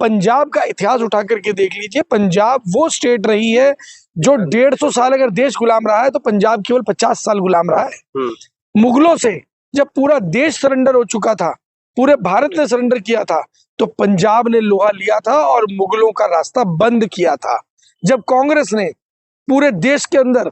पंजाब का इतिहास उठा करके देख लीजिए, पंजाब वो स्टेट रही है जो 150 साल अगर देश गुलाम रहा है तो पंजाब केवल 50 साल गुलाम रहा है मुगलों से। जब पूरा देश सरेंडर हो चुका था, पूरे भारत ने सरेंडर किया था, तो पंजाब ने लोहा लिया था और मुगलों का रास्ता बंद किया था। जब कांग्रेस ने पूरे देश के अंदर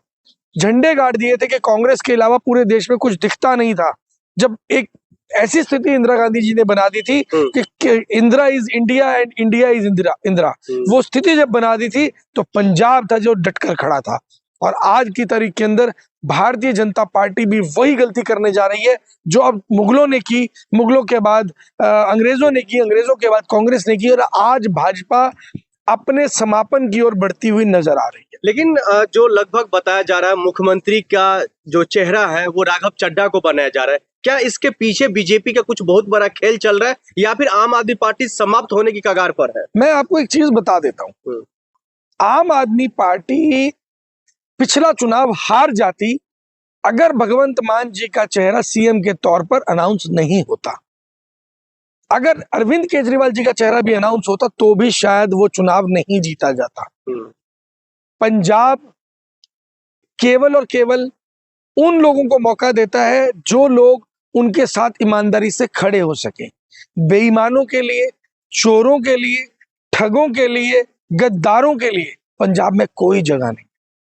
झंडे गाड़ दिए थे कि कांग्रेस के अलावा पूरे देश में कुछ दिखता नहीं था, जब एक ऐसी स्थिति इंदिरा गांधी जी ने बना दी थी कि Indira is India and India is Indira, वो स्थिति जब बना दी थी तो पंजाब था जो डटकर खड़ा था। और आज की तारीख के अंदर भारतीय जनता पार्टी भी वही गलती करने जा रही है जो अब मुगलों ने की, मुगलों के बाद अंग्रेजों ने की, अंग्रेजों के बाद कांग्रेस ने की, और आज भाजपा अपने समापन की ओर बढ़ती हुई नजर आ रही है। लेकिन जो लगभग बताया जा रहा है मुख्यमंत्री का जो चेहरा है वो राघव चड्ढा को बनाया जा रहा है, क्या इसके पीछे बीजेपी का कुछ बहुत बड़ा खेल चल रहा है या फिर आम आदमी पार्टी समाप्त होने की कगार पर है? मैं आपको एक चीज बता देता हूँ, आम आदमी पार्टी पिछला चुनाव हार जाती अगर भगवंत मान जी का चेहरा सीएम के तौर पर अनाउंस नहीं होता। अगर अरविंद केजरीवाल जी का चेहरा भी अनाउंस होता तो भी शायद वो चुनाव नहीं जीता जाता। पंजाब केवल और केवल उन लोगों को मौका देता है जो लोग उनके साथ ईमानदारी से खड़े हो सके। बेईमानों के लिए, चोरों के लिए, ठगों के लिए, गद्दारों के लिए पंजाब में कोई जगह नहीं।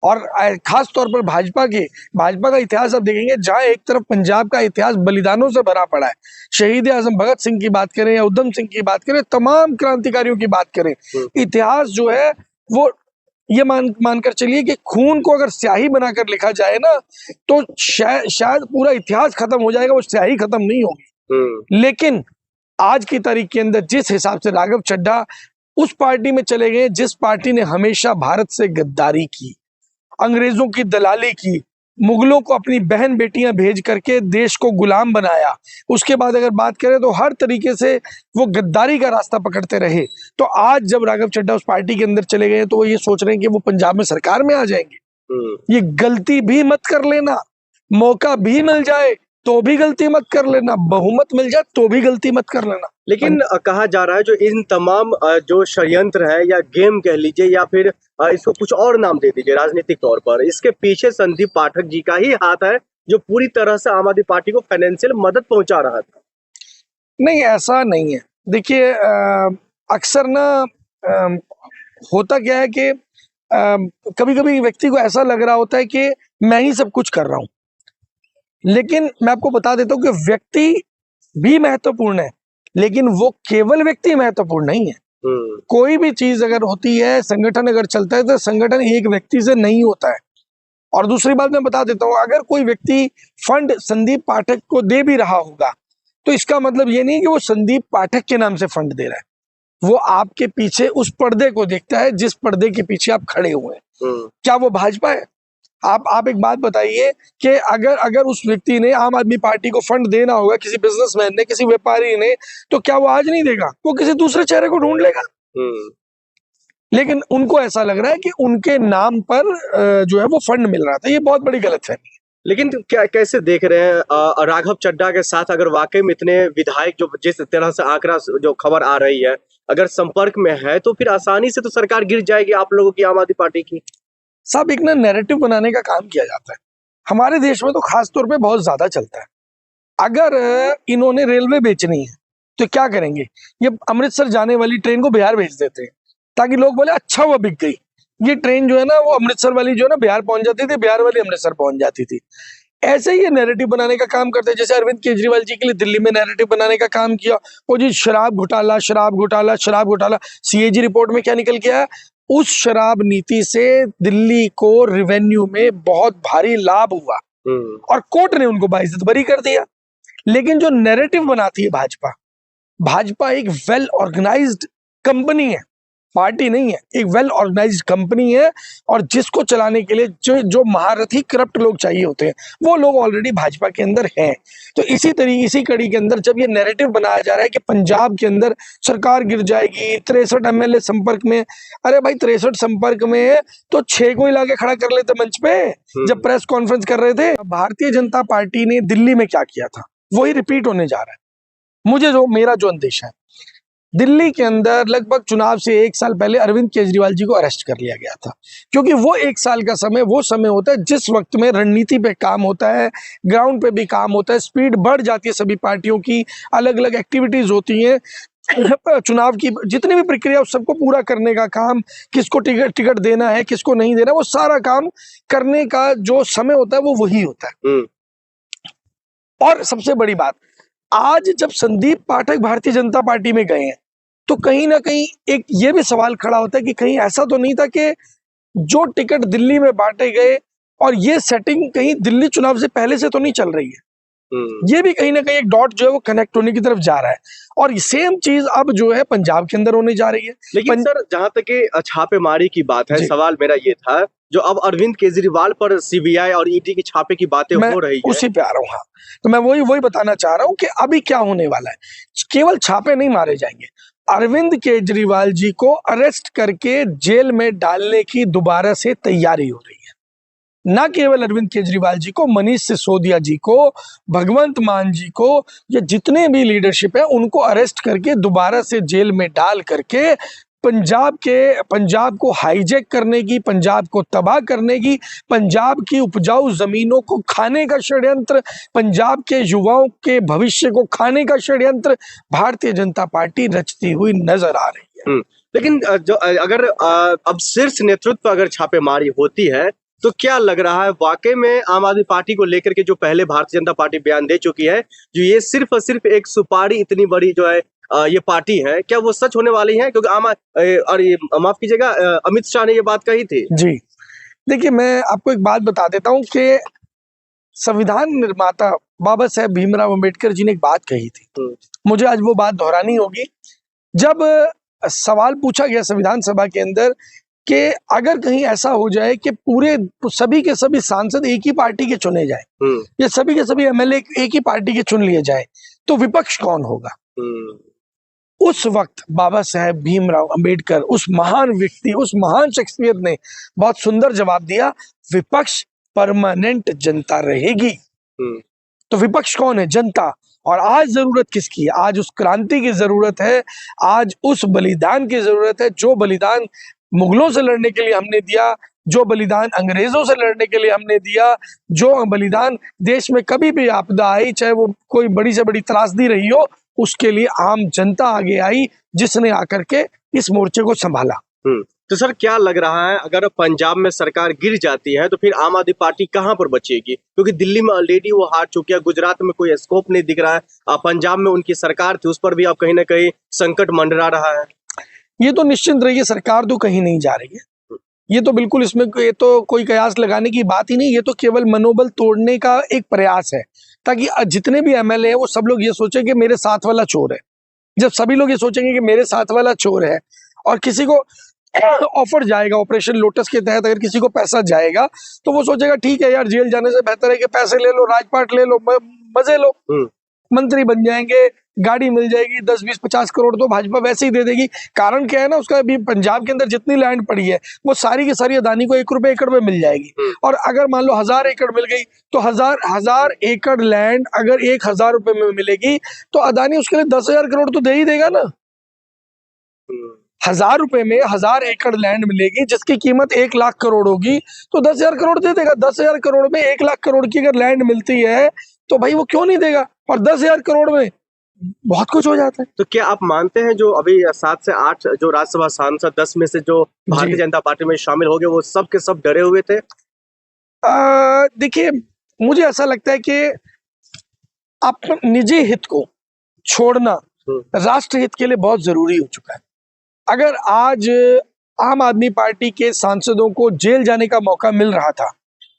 और खास तौर पर भाजपा का इतिहास आप देखेंगे, जहां एक तरफ पंजाब का इतिहास बलिदानों से भरा पड़ा है, शहीद आजम भगत सिंह की बात करें या उधम सिंह की बात करें, तमाम क्रांतिकारियों की बात करें, इतिहास जो है वो ये मानकर चलिए कि खून को अगर स्याही बनाकर लिखा जाए ना तो शायद पूरा इतिहास खत्म हो जाएगा, वो स्याही खत्म नहीं होगी। लेकिन आज की तारीख के अंदर जिस हिसाब से राघव चड्ढा उस पार्टी में चले गए जिस पार्टी ने हमेशा भारत से गद्दारी की, अंग्रेजों की दलाली की, मुगलों को अपनी बहन बेटियां भेज करके देश को गुलाम बनाया, उसके बाद अगर बात करें तो हर तरीके से वो गद्दारी का रास्ता पकड़ते रहे, तो आज जब राघव चड्ढा उस पार्टी के अंदर चले गए तो वो ये सोच रहे हैं कि वो पंजाब में सरकार में आ जाएंगे। ये गलती भी मत कर लेना, मौका भी मिल जाए तो भी गलती मत कर लेना, बहुमत मिल जाए तो भी गलती मत कर लेना। लेकिन कहा जा रहा है जो इन तमाम जो षड्यंत्र है या गेम कह लीजिए या फिर इसको कुछ और नाम दे दीजिए राजनीतिक तौर पर, इसके पीछे संदीप पाठक जी का ही हाथ है जो पूरी तरह से आम आदमी पार्टी को फाइनेंशियल मदद पहुंचा रहा था। नहीं, ऐसा नहीं है। देखिए अक्सर ना होता क्या है कि कभी कभी व्यक्ति को ऐसा लग रहा होता है कि मैं ही सब कुछ कर रहा हूं, लेकिन मैं आपको बता देता हूं कि व्यक्ति भी महत्वपूर्ण है, लेकिन वो केवल व्यक्ति महत्वपूर्ण नहीं है। कोई भी चीज अगर होती है, संगठन अगर चलता है तो संगठन एक व्यक्ति से नहीं होता है। और दूसरी बात मैं बता देता हूं, अगर कोई व्यक्ति फंड संदीप पाठक को दे भी रहा होगा तो इसका मतलब ये नहीं कि वो संदीप पाठक के नाम से फंड दे रहा है, वो आपके पीछे उस पर्दे को देखता है जिस पर्दे के पीछे आप खड़े हुए हैं। क्या वो भाजपा है? आप एक बात बताइए कि अगर उस व्यक्ति ने आम आदमी पार्टी को फंड देना होगा, किसी बिजनेसमैन ने, किसी व्यापारी ने, तो क्या वो आज नहीं देगा? वो किसी दूसरे चेहरे को ढूंढ लेगा। लेकिन उनको ऐसा लग रहा है कि उनके नाम पर जो है वो फंड मिल रहा था। ये बहुत बड़ी गलतफहमी है। लेकिन क्या कैसे देख रहे हैं राघव चड्ढा के साथ अगर वाकई में इतने विधायक जो जिस तरह से आंकड़ा जो खबर आ रही है अगर संपर्क में है तो फिर आसानी से तो सरकार गिर जाएगी आप लोगों की, आम आदमी पार्टी की। सब एक ना नैरेटिव बनाने का काम किया जाता है हमारे देश में, तो खास तौर पे बहुत ज्यादा चलता है। अगर इन्होंने रेलवे बेचनी है तो क्या करेंगे, ये अमृतसर जाने वाली ट्रेन को बिहार भेज देते हैं ताकि लोग बोले अच्छा हुआ बिक गई। ये ट्रेन जो है ना वो अमृतसर वाली जो है ना बिहार पहुंच जाती थी, बिहार वाली अमृतसर पहुंच जाती थी। ऐसे ही ये नैरेटिव बनाने का काम करते हैं। जैसे अरविंद केजरीवाल जी के लिए दिल्ली में नैरेटिव बनाने का काम किया, वो जी शराब घोटाला, शराब घोटाला, शराब घोटाला। सीएजी रिपोर्ट में क्या निकल के आया? उस शराब नीति से दिल्ली को रेवेन्यू में बहुत भारी लाभ हुआ और कोर्ट ने उनको बाइज्जत बरी कर दिया। लेकिन जो नैरेटिव बनाती है भाजपा एक वेल ऑर्गेनाइज्ड कंपनी है, पार्टी नहीं है, एक वेल ऑर्गेनाइज्ड कंपनी है। और जिसको चलाने के लिए जो महारथी करप्ट लोग चाहिए होते हैं वो लोग ऑलरेडी भाजपा के अंदर हैं। तो इसी कड़ी के अंदर जब ये नैरेटिव बनाया जा रहा है कि पंजाब के अंदर सरकार गिर जाएगी, 63 एमएलए संपर्क में, अरे भाई 63 संपर्क में तो 6 को ही लाके खड़ा कर लेते मंच पे जब प्रेस कॉन्फ्रेंस कर रहे थे। भारतीय जनता पार्टी ने दिल्ली में क्या किया था वही रिपीट होने जा रहा है। मेरा जो अंदेशा है, दिल्ली के अंदर लगभग चुनाव से 1 साल पहले अरविंद केजरीवाल जी को अरेस्ट कर लिया गया था, क्योंकि वो 1 साल का समय वो समय होता है जिस वक्त में रणनीति पे काम होता है, ग्राउंड पे भी काम होता है, स्पीड बढ़ जाती है, सभी पार्टियों की अलग अलग एक्टिविटीज होती हैं, चुनाव की जितनी भी प्रक्रिया उस सबको पूरा करने का काम, किसको टिकट देना है, किसको नहीं देना, वो सारा काम करने का जो समय होता है वो वही होता है। और सबसे बड़ी बात, आज जब संदीप पाठक भारतीय जनता पार्टी में गए हैं तो कहीं ना कहीं एक ये भी सवाल खड़ा होता है कि कहीं ऐसा तो नहीं था कि जो टिकट दिल्ली में बांटे गए और ये सेटिंग कहीं दिल्ली चुनाव से पहले से तो नहीं चल रही है। ये भी कहीं ना कहीं एक डॉट जो है वो कनेक्ट होने की तरफ जा रहा है, और सेम चीज अब जो है पंजाब के अंदर होने जा रही है। लेकिन सर, जहां तक कि छापेमारी की बात है, सवाल मेरा ये था, जो अब अरविंद केजरीवाल पर सीबीआई और ईडी की छापे की बातें हो रही है, उसी पे आ रहा हूँ। हाँ, तो मैं वही बताना चाह रहा हूँ कि अभी क्या होने वाला है। केवल छापे नहीं मारे जाएंगे, अरविंद केजरीवाल जी को अरेस्ट करके जेल में डालने की दोबारा से तैयारी हो रही है। ना केवल अरविंद केजरीवाल जी को, मनीष सिसोदिया जी को, भगवंत मान जी को, ये जितने भी लीडरशिप है उनको अरेस्ट करके दोबारा से जेल में डाल करके पंजाब को हाईजैक करने की, पंजाब को तबाह करने की, पंजाब की उपजाऊ जमीनों को खाने का षड्यंत्र, पंजाब के युवाओं के भविष्य को खाने का षड्यंत्र भारतीय जनता पार्टी रचती हुई नजर आ रही है। लेकिन जो अगर अब शीर्ष नेतृत्व अगर छापेमारी होती है तो क्या लग रहा है, वाकई में आम आदमी पार्टी को लेकर के जो पहले भारतीय जनता पार्टी बयान दे चुकी है, जो ये सिर्फ और सिर्फ एक सुपारी इतनी बड़ी जो है ये पार्टी है, क्या वो सच होने वाली है? क्योंकि माफ कीजिएगा, अमित शाह ने ये बात कही थी। जी देखिए, मैं आपको एक बात बता देता हूं कि संविधान निर्माता बाबा साहेब भीमराव अंबेडकर जी ने एक बात कही थी, मुझे आज वो बात दोहरानी होगी। जब सवाल पूछा गया संविधान सभा के अंदर कि अगर कहीं ऐसा हो जाए कि पूरे सभी के सभी सांसद एक ही पार्टी के चुने जाए या सभी के सभी एमएलए एक ही पार्टी के चुन लिए जाए तो विपक्ष कौन होगा? उस वक्त बाबा साहेब भीमराव अंबेडकर, उस महान व्यक्ति, उस महान शख्सियत ने बहुत सुंदर जवाब दिया, विपक्ष परमानेंट जनता रहेगी। तो विपक्ष कौन है? जनता। और आज जरूरत किसकी है? आज उस क्रांति की जरूरत है, आज उस बलिदान की जरूरत है जो बलिदान मुगलों से लड़ने के लिए हमने दिया, जो बलिदान अंग्रेजों से लड़ने के लिए हमने दिया, जो बलिदान देश में कभी भी आपदा आई, चाहे वो कोई बड़ी से बड़ी त्रासदी रही हो, उसके लिए आम जनता आगे आई जिसने आकर के इस मोर्चे को संभाला। तो सर, क्या लग रहा है, अगर पंजाब में सरकार गिर जाती है तो फिर आम आदमी पार्टी कहां पर बचेगी? क्योंकि दिल्ली में ऑलरेडी वो हार चुकी है, गुजरात में कोई स्कोप नहीं दिख रहा है, पंजाब में उनकी सरकार थी, उस पर भी अब कहीं ना कहीं संकट मंडरा रहा है। ये तो निश्चिंत रहिए, सरकार तो कहीं नहीं जा रही है। ये तो बिल्कुल, इसमें ये तो कोई कयास लगाने की बात ही नहीं, ये तो केवल मनोबल तोड़ने का एक प्रयास है, ताकि जितने भी एमएलए हैं वो सब लोग ये सोचें कि मेरे साथ वाला चोर है। जब सभी लोग ये सोचेंगे कि मेरे साथ वाला चोर है और किसी को ऑफर जाएगा ऑपरेशन लोटस के तहत, अगर किसी को पैसा जाएगा तो वो सोचेगा ठीक है यार, जेल जाने से बेहतर है कि पैसे ले लो, राजपाट ले लो, मजे लो, मंत्री बन जाएंगे, गाड़ी मिल जाएगी, 10-20-50 करोड़ तो भाजपा वैसे ही दे देगी। कारण क्या है ना, उसका अभी पंजाब के अंदर जितनी लैंड पड़ी है वो सारी की सारी अदानी को 1 रुपए एकड़ में मिल जाएगी। और अगर मान लो 1000 एकड़ मिल गई तो हजार एकड़ लैंड अगर 1000 रुपए में मिलेगी तो अदानी उसके लिए 10,000 करोड़ तो दे ही देगा ना। 1000 रुपए में 1000 एकड़ लैंड मिलेगी जिसकी कीमत 1 लाख करोड़ होगी तो 10,000 करोड़ दे देगा। 10,000 करोड़ में 1 लाख करोड़ की अगर लैंड मिलती है तो भाई वो क्यों नहीं देगा? और 10,000 करोड़ में बहुत कुछ हो जाता है। तो क्या आप मानते हैं जो अभी 7 से 8 जो राज्यसभा सांसद 10 में से जो भारतीय जनता पार्टी में शामिल हो गए वो सब के सब डरे हुए थे? देखिए, मुझे ऐसा लगता है कि अपने निजी हित को छोड़ना राष्ट्र हित के लिए बहुत जरूरी हो चुका है। अगर आज आम आदमी पार्टी के सांसदों को जेल जाने का मौका मिल रहा था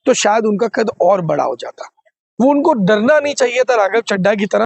तो शायद उनका कद और बड़ा हो जाता। वो उनको डरना नहीं चाहिए था राघव चड्ढा की तरह।